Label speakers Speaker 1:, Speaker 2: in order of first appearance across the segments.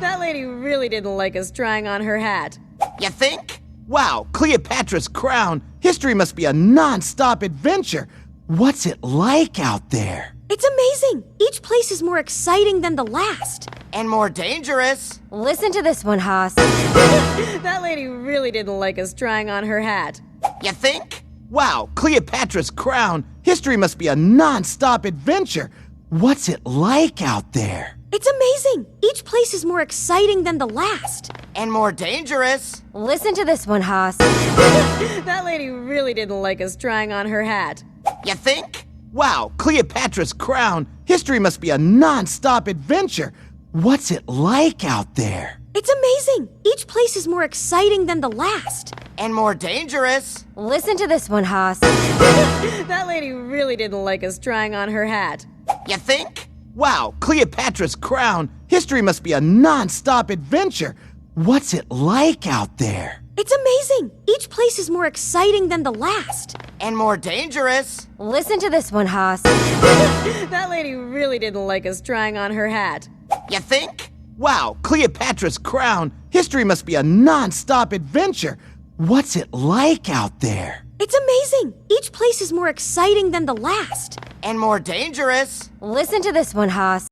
Speaker 1: That lady really didn't like us trying on her hat.
Speaker 2: You think? Wow, Cleopatra's crown. History must be a non-stop adventure. What's it like out there?
Speaker 3: It's amazing. Each place is more exciting than the last.
Speaker 2: And more dangerous.
Speaker 4: Listen to this one, Haas.
Speaker 1: That lady really didn't like us trying on her hat.
Speaker 2: You think? Wow, Cleopatra's crown. History must be a non-stop adventure. What's it like out there?
Speaker 3: It's amazing. Each place is more exciting than the last.
Speaker 2: And more dangerous.
Speaker 4: Listen to this one, Haas.
Speaker 1: That lady really didn't like us trying on her hat.
Speaker 2: You think? Wow, Cleopatra's crown. History must be a non-stop adventure. What's it like out there?
Speaker 3: It's amazing. Each place is more exciting than the last.
Speaker 2: And more dangerous.
Speaker 4: Listen to this one, Haas.
Speaker 1: That lady really didn't like us trying on her hat.
Speaker 2: You think? Wow, Cleopatra's crown. History must be a non-stop adventure. What's it like out there?
Speaker 3: It's amazing. Each place is more exciting than the last.
Speaker 2: And more dangerous.
Speaker 4: Listen to this one, Haas.
Speaker 1: That lady really didn't like us trying on her hat.
Speaker 2: You think? Wow, Cleopatra's crown. History must be a non-stop adventure. What's it like out there?
Speaker 3: It's amazing. Each place is more exciting than the last.
Speaker 2: And more dangerous.
Speaker 4: Listen to this one, Haas.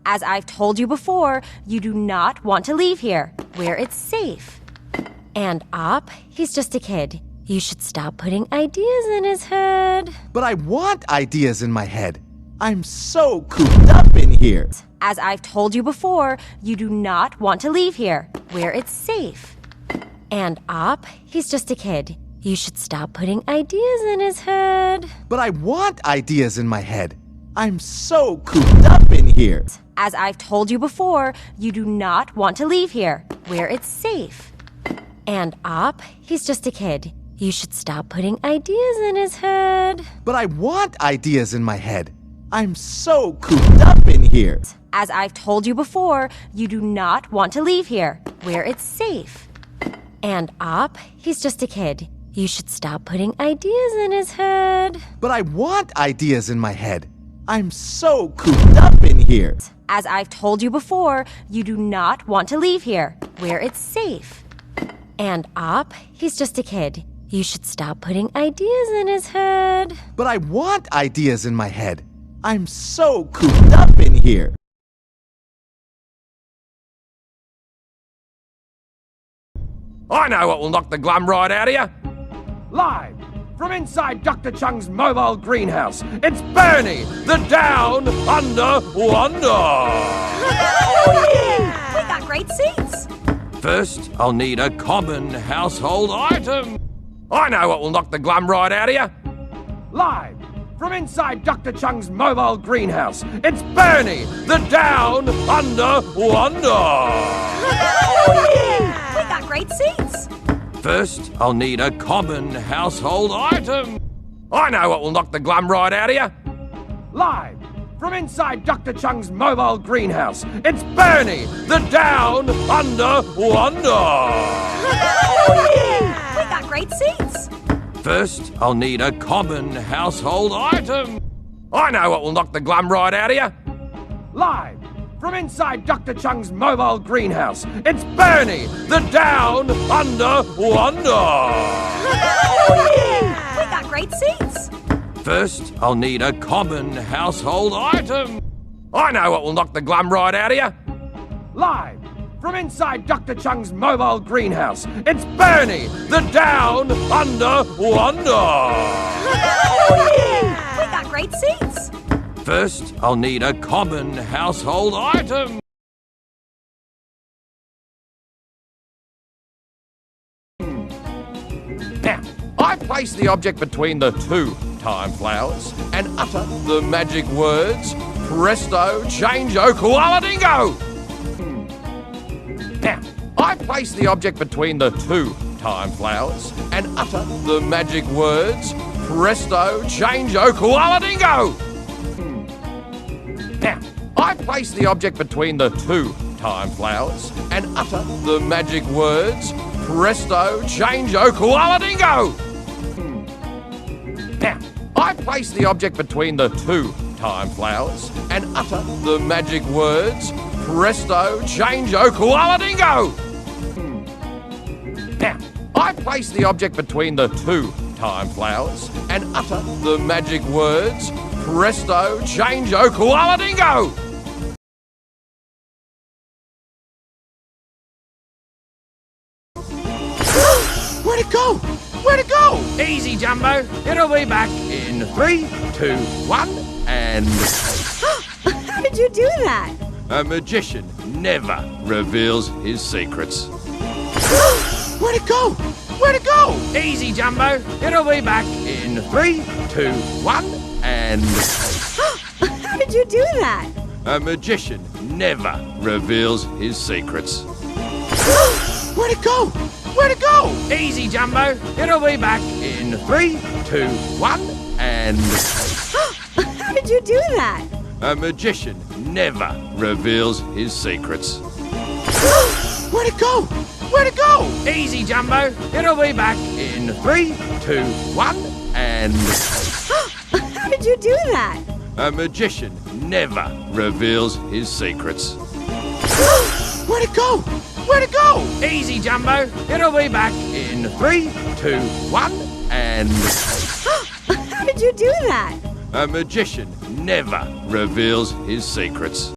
Speaker 4: As I've told you before, you do not want to leave here, where it's safe. And Op, he's just a kid. You should stop putting ideas in his head.
Speaker 5: But I want ideas in my head. I'm so cooped up in here.
Speaker 4: As I've told you before, you do not want to leave here, where it's safe. And Op, he's just a kid. You should stop putting ideas in his head.
Speaker 5: But I want ideas in my head. I'm so cooped up in here.
Speaker 4: As I've told you before, you do not want to leave here, where it's safe. And Op, he's just a kid. You should stop putting ideas in his head.
Speaker 5: But I want ideas in my head. I'm so cooped up in here.
Speaker 4: As I've told you before, you do not want to leave here, where it's safe. And Op, he's just a kid. You should stop putting ideas in his head.
Speaker 5: But I want ideas in my head. I'm so cooped up in here.
Speaker 4: As I've told you before, you do not want to leave here, where it's safe. And Op, he's just a kid. You should stop putting ideas in his head.
Speaker 5: But I want ideas in my head. I'm so cooped up in here.
Speaker 6: I know what will knock the glum right out of you. Live from inside Dr. Chung's mobile greenhouse, it's Bernie, the Down Under Wonder.
Speaker 3: We got great seats.
Speaker 6: First, I'll need a common household item. I know what will knock the glum right out of you. Live from inside Dr. Chung's mobile greenhouse, it's Bernie, the Down Under Wonder.
Speaker 3: We got great seats.
Speaker 6: First, I'll need a common household item. I know what will knock the glum right out of you. Live from inside Dr. Chung's mobile greenhouse, it's Bernie, the Down Under Wonder.
Speaker 3: We got great seats.
Speaker 6: First, I'll need a common household item. I know what will knock the glum right out of you. Live from inside Dr. Chung's mobile greenhouse, it's Bernie, the Down Under Wonder.
Speaker 3: We got great seats.
Speaker 6: First, I'll need a common household item. I know what will knock the glum right out of you. Live from inside Dr. Chung's mobile greenhouse, it's Bernie, the Down Under Wonder.
Speaker 3: We got great seats.
Speaker 6: First, I'll need a common household item. Now, I place the object between the two time flowers and utter the magic words, presto, change-o, koala-dingo. Now, I place the object between the two time flowers and utter the magic words, presto, change-o, koala-dingo. Now, I place the object between the two time flowers and utter the magic words, presto, change-o, koala-dingo. Now, I place the object between the two time flowers and utter the magic words, presto, change-o, koala-dingo! Now, I place the object between the two time flowers and utter the magic words, presto, change-o, koala-dingo!
Speaker 2: Where'd it go? Where'd it go?
Speaker 6: Easy, Jumbo. It'll be back in 3, 2, 1, and...
Speaker 3: How did you do that?
Speaker 6: A magician never reveals his secrets.
Speaker 2: Where'd it go? Where'd it go?
Speaker 6: Easy, Jumbo. It'll be back in 3, 2, 1, and...
Speaker 3: How did you do that?
Speaker 6: A magician never reveals his secrets.
Speaker 2: Where'd it go? Where'd it go?
Speaker 6: Easy, Jumbo. It'll be back in 3, 2, 1, and...
Speaker 3: How did you do that?
Speaker 6: A magician never reveals his secrets.
Speaker 2: Where'd it go? Where'd it go?
Speaker 6: Easy, Jumbo. It'll be back in 3, 2, 1, and...
Speaker 3: How did you do that?
Speaker 6: A magician never reveals his secrets.
Speaker 2: Where'd it go? Where'd it go?
Speaker 6: Easy, Jumbo. It'll be back in 3, 2, 1, and...
Speaker 3: How did you do that?
Speaker 6: A magician never reveals his secrets.